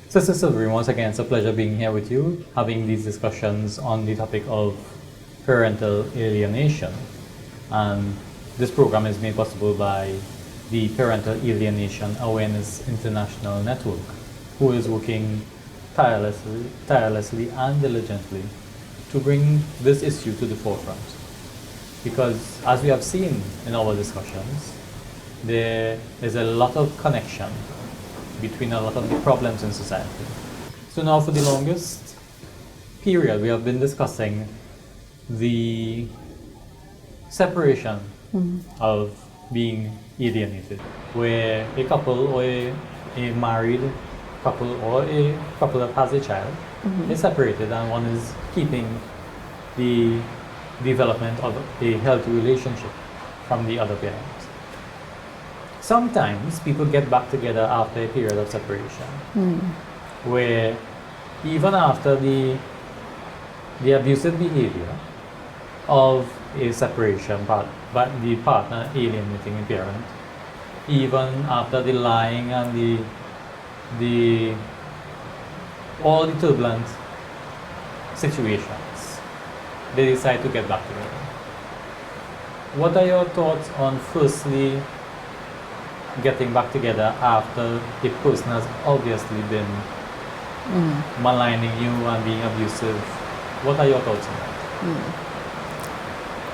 Sister Sylvie, once again, it's a pleasure being here with you, having these discussions on the topic of parental alienation. And this program is made possible by the Parental Alienation Awareness International Network, who is working tirelessly and diligently to bring this issue to the forefront. Because as we have seen in our discussions, there is a lot of connection between a lot of the problems in society. So now for the longest period, we have been discussing the separation of being alienated, where a couple or a married couple or a couple that has a child is separated and one is keeping the development of a healthy relationship from the other parent. Sometimes people get back together after a period of separation, where even after the abusive behavior of a separation, but the partner alienating a parent, even after the lying and all the turbulent situations, they decide to get back together. What are your thoughts on firstly getting back together after a person has obviously been maligning you and being abusive? What are your thoughts on that?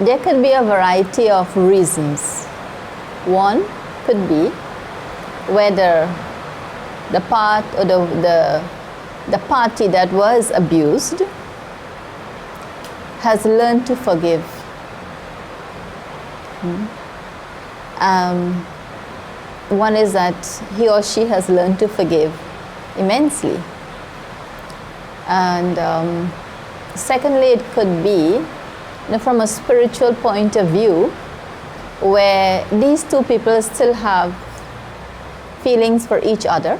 There could be a variety of reasons. One could be whether the part or the party that was abused has learned to forgive. One is that he or she has learned to forgive immensely. And secondly, it could be from a spiritual point of view, where these two people still have feelings for each other,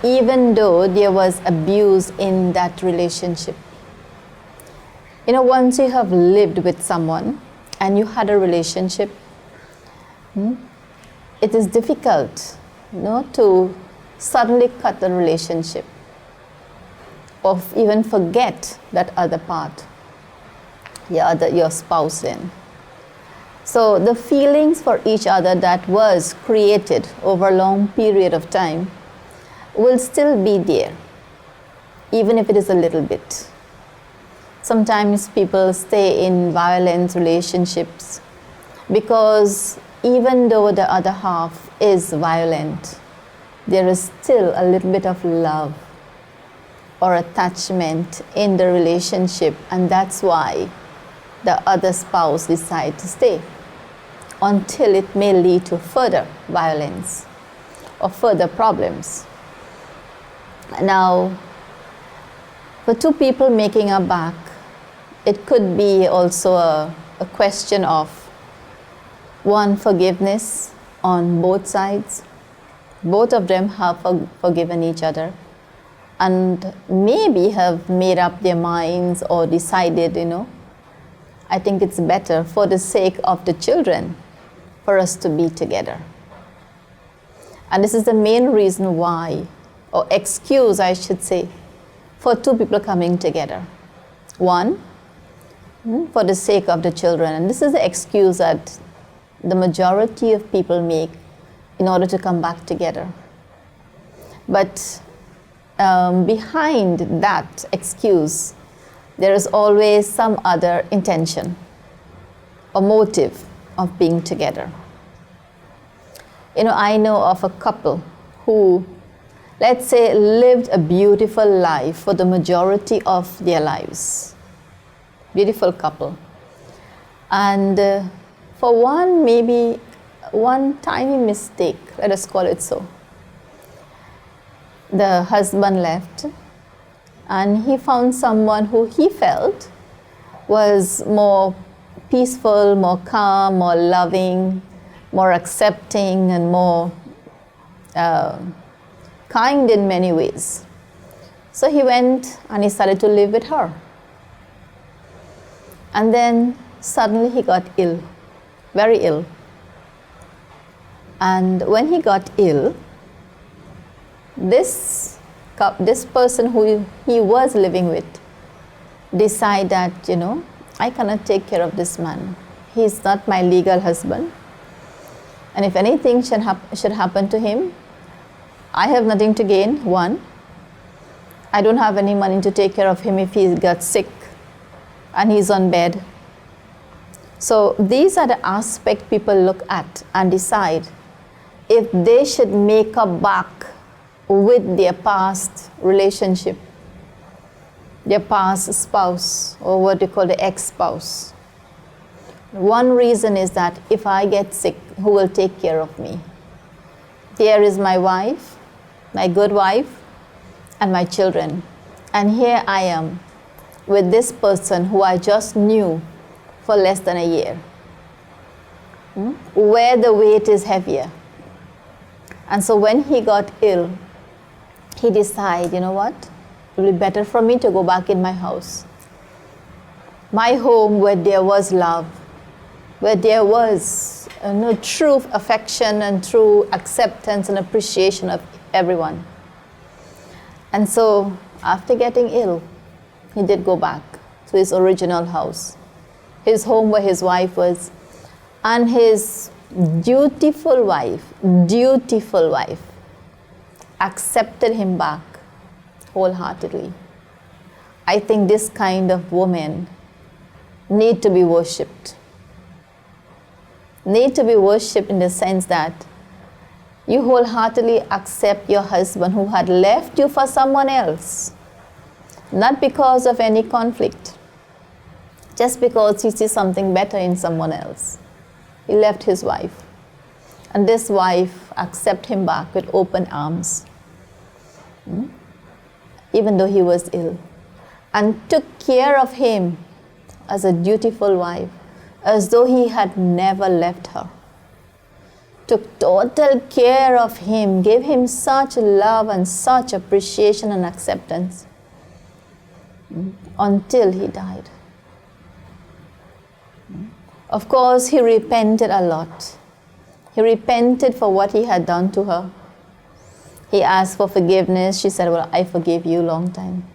even though there was abuse in that relationship. Once you have lived with someone and you had a relationship, it is difficult, to suddenly cut the relationship or even forget that other part, your spouse then. So the feelings for each other that was created over a long period of time will still be there, even if it is a little bit. Sometimes people stay in violent relationships because even though the other half is violent, there is still a little bit of love or attachment in the relationship, and that's why the other spouse decides to stay until it may lead to further violence or further problems. Now, for two people making a back, it could be also a question of one, forgiveness on both sides. Both of them have forgiven each other and maybe have made up their minds or decided, I think it's better for the sake of the children for us to be together. And this is the main reason why, or excuse I should say, for two people coming together. One, for the sake of the children. And this is the excuse that the majority of people make in order to come back together. But behind that excuse, there is always some other intention or motive of being together. I know of a couple who, let's say, lived a beautiful life for the majority of their lives. Beautiful couple. And for maybe one tiny mistake, let us call it so, the husband left and he found someone who he felt was more peaceful, more calm, more loving, more accepting, and more kind in many ways. So he went and he started to live with her. And then suddenly he got ill, very ill. And when he got ill, this this person who he was living with decide that, I cannot take care of this man. He's not my legal husband. And if anything should happen to him, I have nothing to gain, one. I don't have any money to take care of him if he got sick and he's on bed. So these are the aspects people look at and decide if they should make up back with their past relationship, their past spouse, or what they call the ex-spouse. One reason is that if I get sick, who will take care of me? There is my wife, my good wife, and my children. And here I am with this person who I just knew for less than a year, where the weight is heavier. And so when he got ill, he decided, it will be better for me to go back in my house. My home where there was love, where there was true affection and true acceptance and appreciation of everyone. And so after getting ill, he did go back to his original house, his home where his wife was, and his dutiful wife accepted him back wholeheartedly. I think this kind of woman need to be worshipped. Need to be worshipped in the sense that you wholeheartedly accept your husband who had left you for someone else, not because of any conflict, just because he sees something better in someone else. He left his wife, and this wife accepted him back with open arms, even though he was ill, and took care of him as a dutiful wife, as though he had never left her. Took total care of him, gave him such love and such appreciation and acceptance until he died. Of course, he repented a lot. He repented for what he had done to her. He asked for forgiveness. She said, well, I forgave you long time.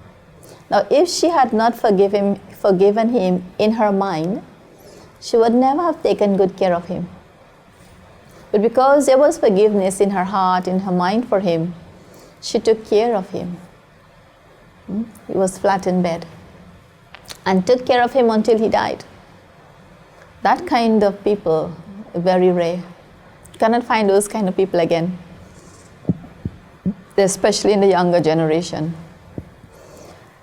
Now, if she had not forgiven him in her mind, she would never have taken good care of him. But because there was forgiveness in her heart, in her mind for him, she took care of him. He was flat in bed and took care of him until he died. That kind of people are very rare. You cannot find those kind of people again, especially in the younger generation.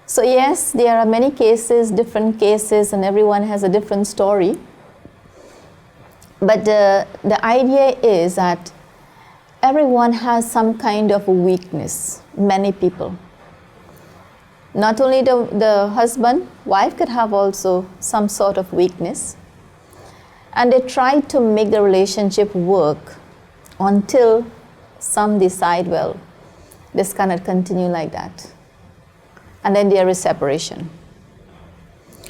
So yes, there are many cases, different cases, and everyone has a different story. But the idea is that everyone has some kind of weakness, many people. Not only the husband, wife could have also some sort of weakness. And they try to make the relationship work until some decide, well, this cannot continue like that. And then there is separation.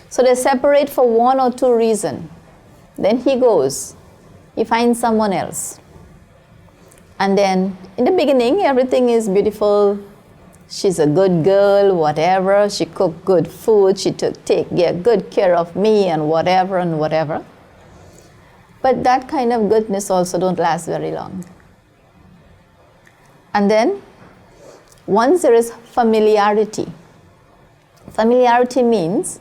So they separate for one or two reasons. Then he goes, he finds someone else. And then in the beginning, everything is beautiful. She's a good girl, whatever. She cooked good food. She took good care of me and whatever and whatever. But that kind of goodness also don't last very long. And then once there is familiarity. Familiarity means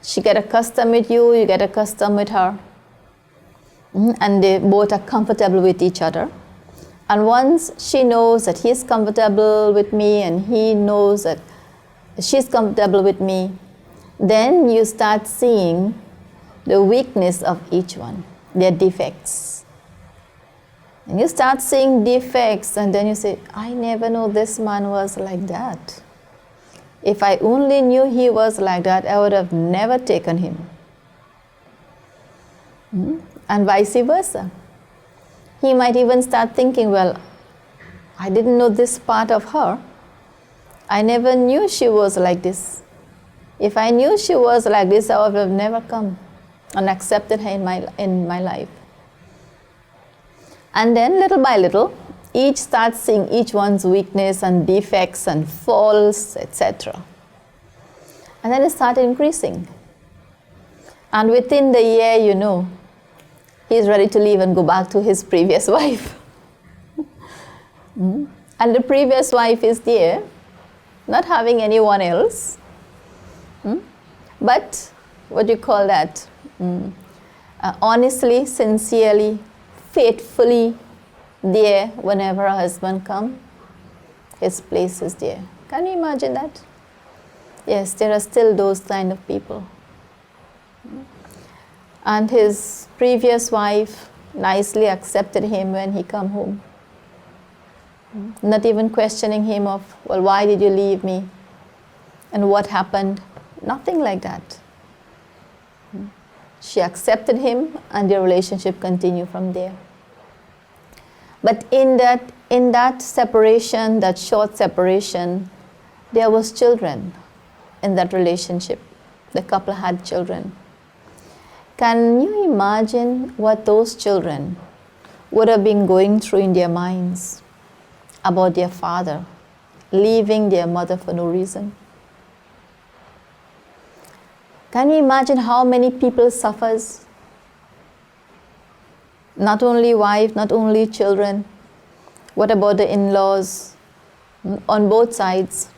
she get accustomed with you, you get accustomed with her. And they both are comfortable with each other. And once she knows that he's comfortable with me and he knows that she's comfortable with me, then you start seeing the weakness of each one, their defects. And you start seeing defects and then you say, I never knew this man was like that. If I only knew he was like that, I would have never taken him. And vice versa. He might even start thinking, well, I didn't know this part of her. I never knew she was like this. If I knew she was like this, I would have never come and accepted her in my life. And then little by little, each starts seeing each one's weakness and defects and faults, etc. And then it started increasing. And within the year, you know, he's ready to leave and go back to his previous wife. And the previous wife is there, not having anyone else. But, what do you call that? Honestly, sincerely, faithfully there whenever a husband comes, his place is there. Can you imagine that? Yes, there are still those kind of people. And his previous wife nicely accepted him when he come home. Not even questioning him of, well, why did you leave me? And what happened? Nothing like that. She accepted him and their relationship continued from there. But in that separation, that short separation, there was children in that relationship. The couple had children. Can you imagine what those children would have been going through in their minds about their father leaving their mother for no reason? Can you imagine how many people suffers? Not only wife, not only children. What about the in-laws on both sides?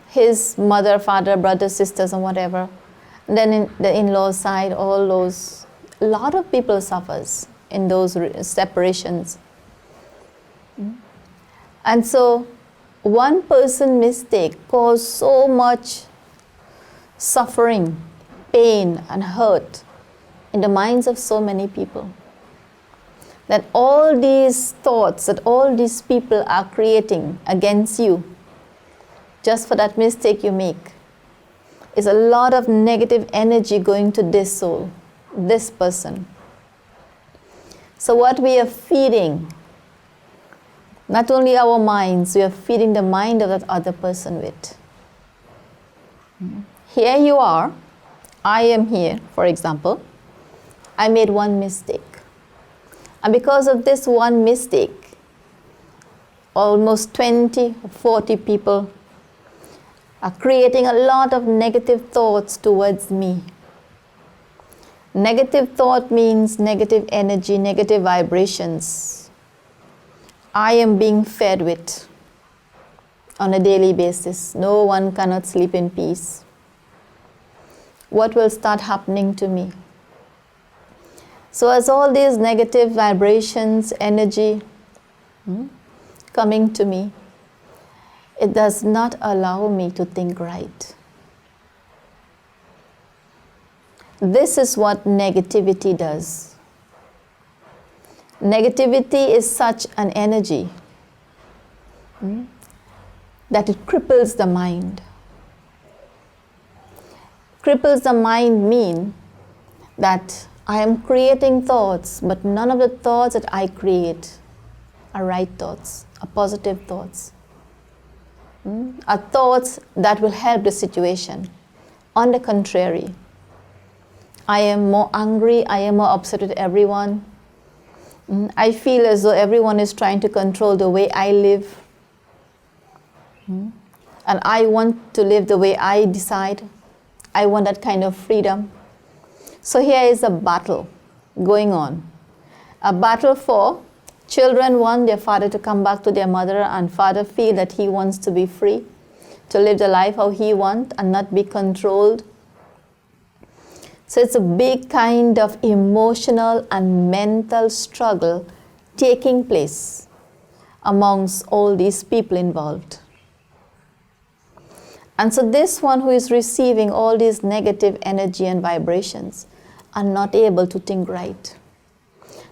His mother, father, brothers, sisters, and whatever. And then in the in-laws side, all those, a lot of people suffers in those separations. And so, one person mistake caused so much suffering, pain, and hurt in the minds of so many people, that all these thoughts that all these people are creating against you just for that mistake you make is a lot of negative energy going to this soul, this person. So what we are feeding, not only our minds, we are feeding the mind of that other person with. Here you are, I am here, for example. I made one mistake. And because of this one mistake, almost 20 or 40 people are creating a lot of negative thoughts towards me. Negative thought means negative energy, negative vibrations. I am being fed with on a daily basis. No one cannot sleep in peace. What will start happening to me? So as all these negative vibrations, energy coming to me, it does not allow me to think right. This is what negativity does. Negativity is such an energy that it cripples the mind. Cripples the mind mean that I am creating thoughts, but none of the thoughts that I create are right thoughts, are positive thoughts. Are thoughts that will help the situation. On the contrary, I am more angry, I am more upset with everyone. I feel as though everyone is trying to control the way I live. And I want to live the way I decide. I want that kind of freedom. So here is a battle going on. A battle for children want their father to come back to their mother, and father feel that he wants to be free, to live the life how he wants and not be controlled. So it's a big kind of emotional and mental struggle taking place amongst all these people involved. And so this one who is receiving all these negative energy and vibrations are not able to think right.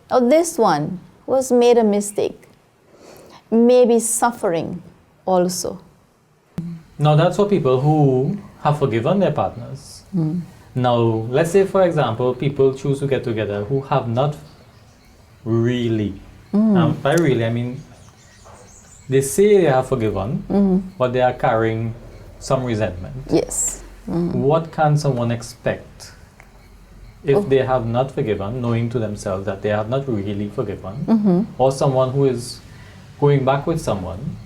Now this one who has made a mistake may be suffering also. Now that's for people who have forgiven their partners. Now let's say, for example, people choose to get together who have not really, by really I mean they say they have forgiven, but they are carrying some resentment. Yes. What can someone expect if they have not forgiven, knowing to themselves that they have not really forgiven, or someone who is going back with someone,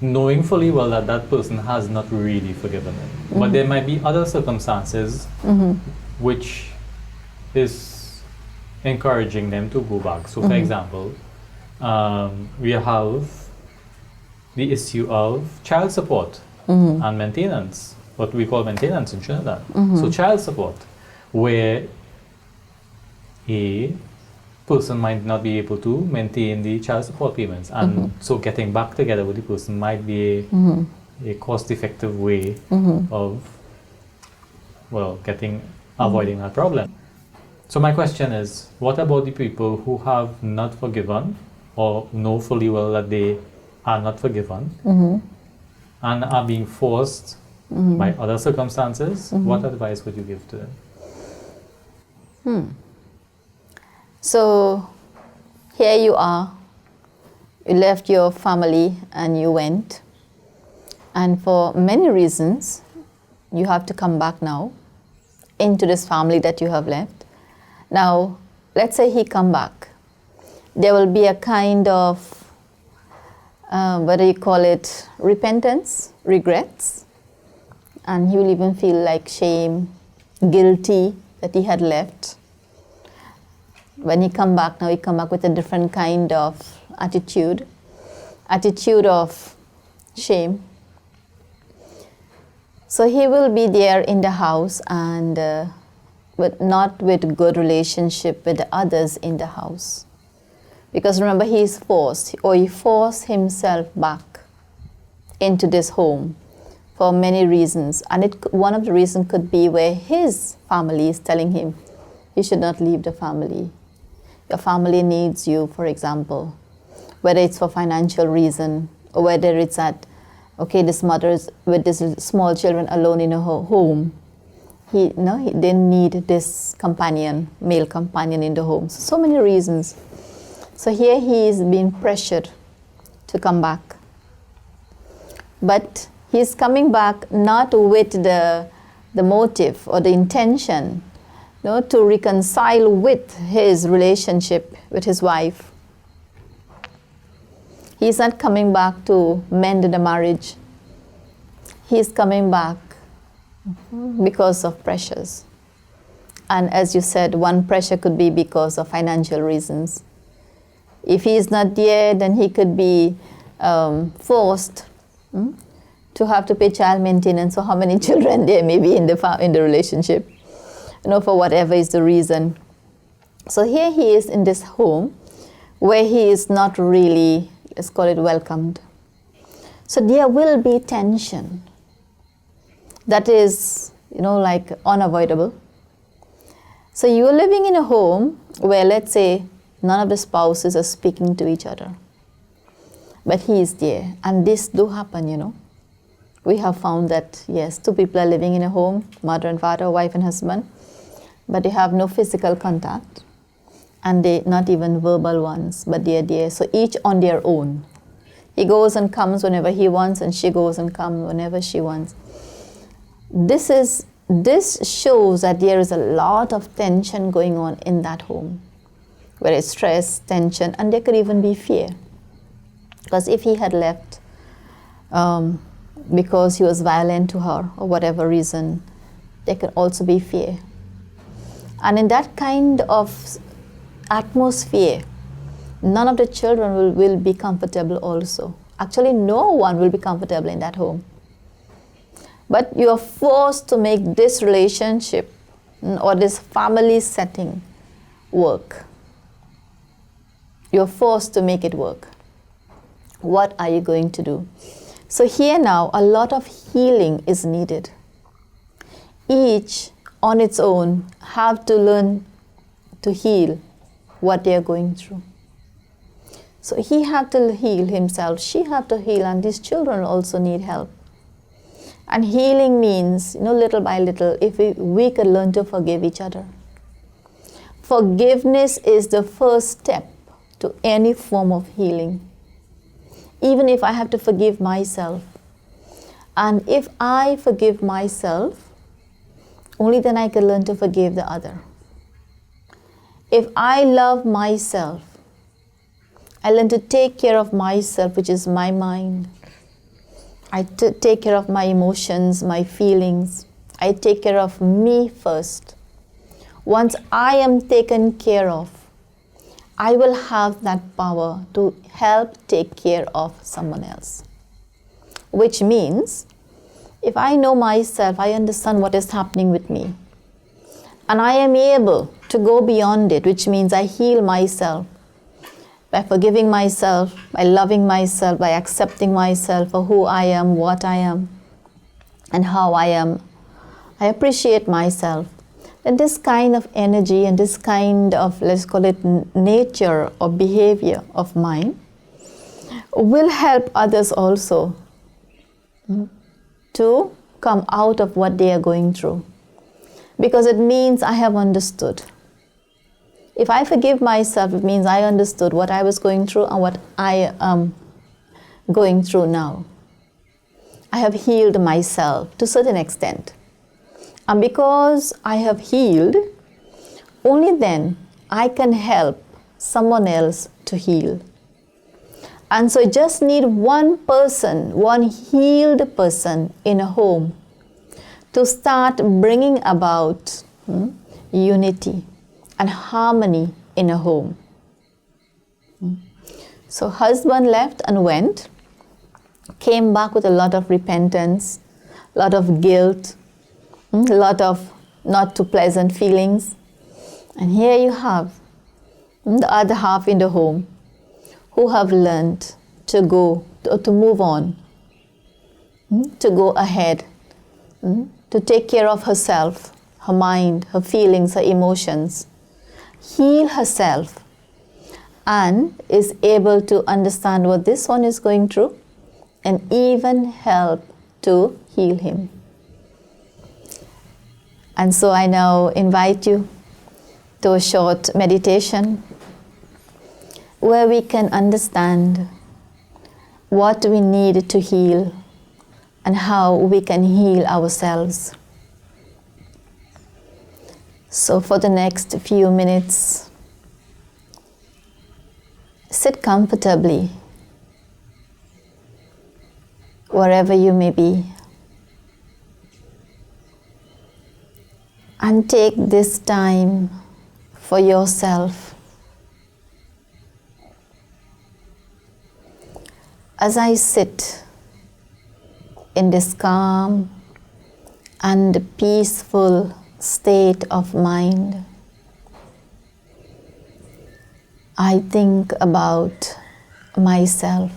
knowing fully well that that person has not really forgiven them. But there might be other circumstances which is encouraging them to go back. So for example, we have the issue of child support and maintenance, what we call maintenance in Trinidad. So child support, where a person might not be able to maintain the child support payments, and so getting back together with the person might be a cost-effective way of, well, avoiding that problem. So my question is, what about the people who have not forgiven or know fully well that they are not forgiven and are being forced by other circumstances? What advice would you give to them? So here you are, you left your family and you went, and for many reasons you have to come back now into this family that you have left. Now let's say he come back, there will be a kind of what do you call it, repentance, regrets, and he will even feel like shame, guilty that he had left. When he come back now, he come back with a different kind of attitude of shame. So he will be there in the house and but not with good relationship with the others in the house. Because remember, he is forced, or he forced himself back into this home for many reasons. And one of the reasons could be where his family is telling him, you should not leave the family. Your family needs you, for example, whether it's for financial reason or whether it's that, okay, this mother is with these small children alone in a home. They need this companion, male companion in the home. So many reasons. So here he is being pressured to come back. But he's coming back not with the motive or the intention to reconcile with his relationship with his wife. He's not coming back to mend the marriage. He's coming back because of pressures. And as you said, one pressure could be because of financial reasons. If he is not there, then he could be forced to have to pay child maintenance for how many children there may be in the relationship. For whatever is the reason. So here he is in this home where he is not really, let's call it, welcomed. So there will be tension that is, like unavoidable. So you are living in a home where, let's say, none of the spouses are speaking to each other. But he is there. And this do happen, We have found that, yes, two people are living in a home, mother and father, wife and husband, but they have no physical contact, and they not even verbal ones, but they are there. So each on their own. He goes and comes whenever he wants, and she goes and comes whenever she wants. This shows that there is a lot of tension going on in that home, where it's stress, tension, and there could even be fear. Because if he had left because he was violent to her or whatever reason, there could also be fear. And in that kind of atmosphere, none of the children will be comfortable also. Actually, no one will be comfortable in that home. But you are forced to make this relationship or this family setting work. You're forced to make it work. What are you going to do? So here now, a lot of healing is needed. Each on its own have to learn to heal what they are going through. So he had to heal himself, she had to heal, and these children also need help. And healing means, little by little, if we could learn to forgive each other. Forgiveness is the first step to any form of healing. Even if I have to forgive myself. And if I forgive myself, only then I can learn to forgive the other. If I love myself, I learn to take care of myself, which is my mind. I take care of my emotions, my feelings. I take care of me first. Once I am taken care of, I will have that power to help take care of someone else. Which means, if I know myself, I understand what is happening with me. And I am able to go beyond it, which means I heal myself by forgiving myself, by loving myself, by accepting myself for who I am, what I am, and how I am. I appreciate myself. And this kind of energy and this kind of, let's call it, nature or behavior of mine will help others also to come out of what they are going through. Because it means I have understood. If I forgive myself, it means I understood what I was going through and what I am going through now. I have healed myself to a certain extent. And because I have healed, only then I can help someone else to heal. And so I just need one person, one healed person in a home to start bringing about unity and harmony in a home. So husband left and went, came back with a lot of repentance, a lot of guilt, a lot of not too pleasant feelings. And here you have the other half in the home who have learned to go, to move on, to go ahead, to take care of herself, her mind, her feelings, her emotions, heal herself, and is able to understand what this one is going through and even help to heal him. And so I now invite you to a short meditation where we can understand what we need to heal and how we can heal ourselves. So for the next few minutes, sit comfortably wherever you may be, and take this time for yourself. As I sit in this calm and peaceful state of mind, I think about myself.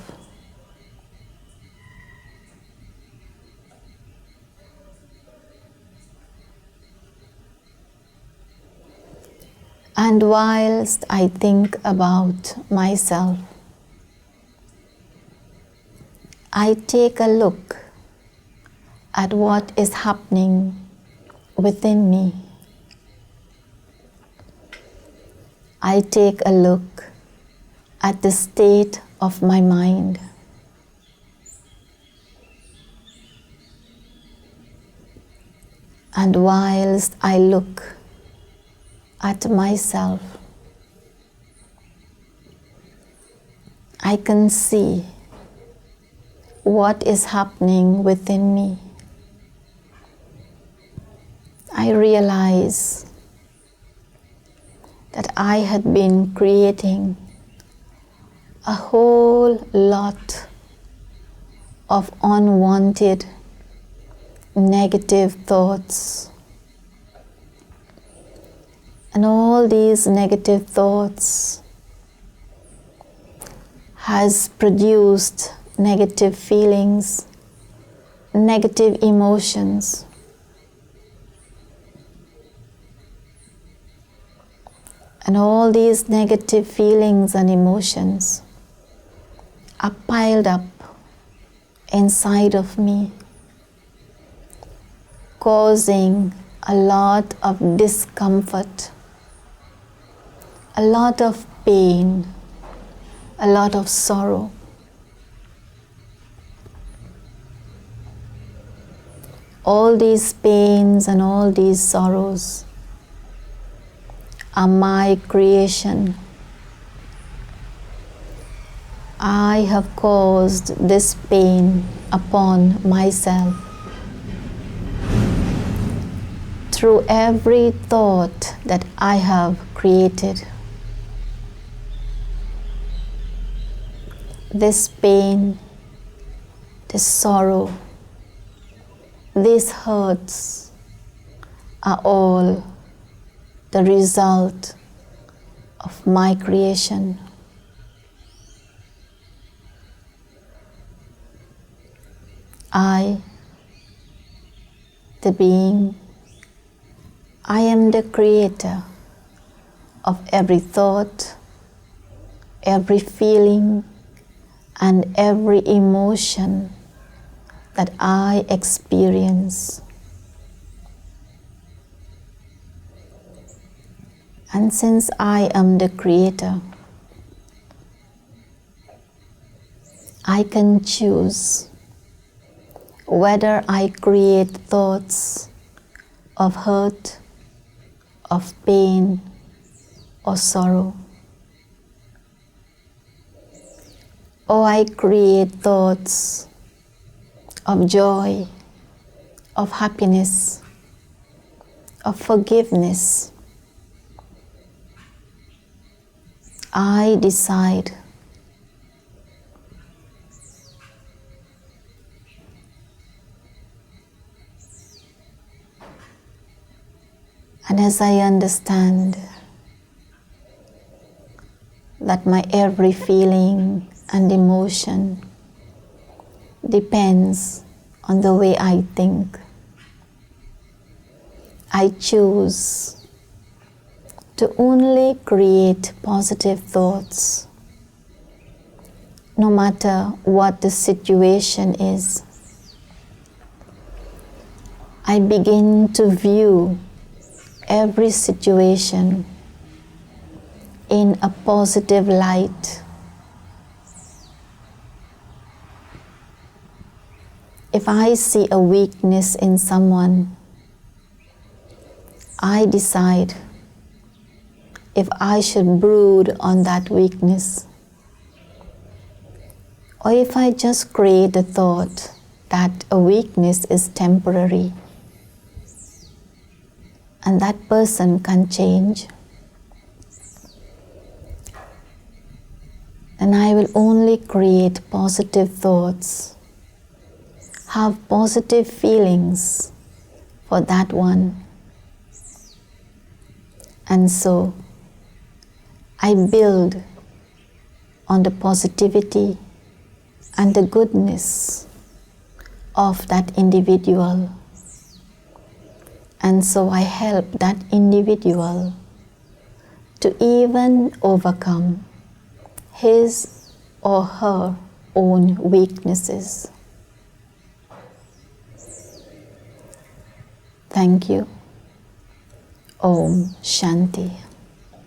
And whilst I think about myself, I take a look at what is happening within me. I take a look at the state of my mind. And whilst I look at myself, I can see what is happening within me. I realize that I had been creating a whole lot of unwanted negative thoughts. And all these negative thoughts has produced negative feelings, negative emotions. And all these negative feelings and emotions are piled up inside of me, causing a lot of discomfort, a lot of pain, a lot of sorrow. all these pains and all these sorrows are my creation. I have caused this pain upon myself through every thought that I have created. This pain, this sorrow, these hurts are all the result of my creation. I, the being, I am the creator of every thought, every feeling, and every emotion that I experience. And since I am the creator, I can choose whether I create thoughts of hurt, of pain, or sorrow, or I create thoughts of joy, of happiness, of forgiveness. I decide. And as I understand that my every feeling and emotion depends on the way I think, I choose to only create positive thoughts, no matter what the situation is. I begin to view every situation in a positive light. If I see a weakness in someone, I decide if I should brood on that weakness, or if I just create the thought that a weakness is temporary and that person can change, then I will only create positive thoughts, have positive feelings for that one. And so I build on the positivity and the goodness of that individual. And so I help that individual to even overcome his or her own weaknesses. Thank you. Om Shanti.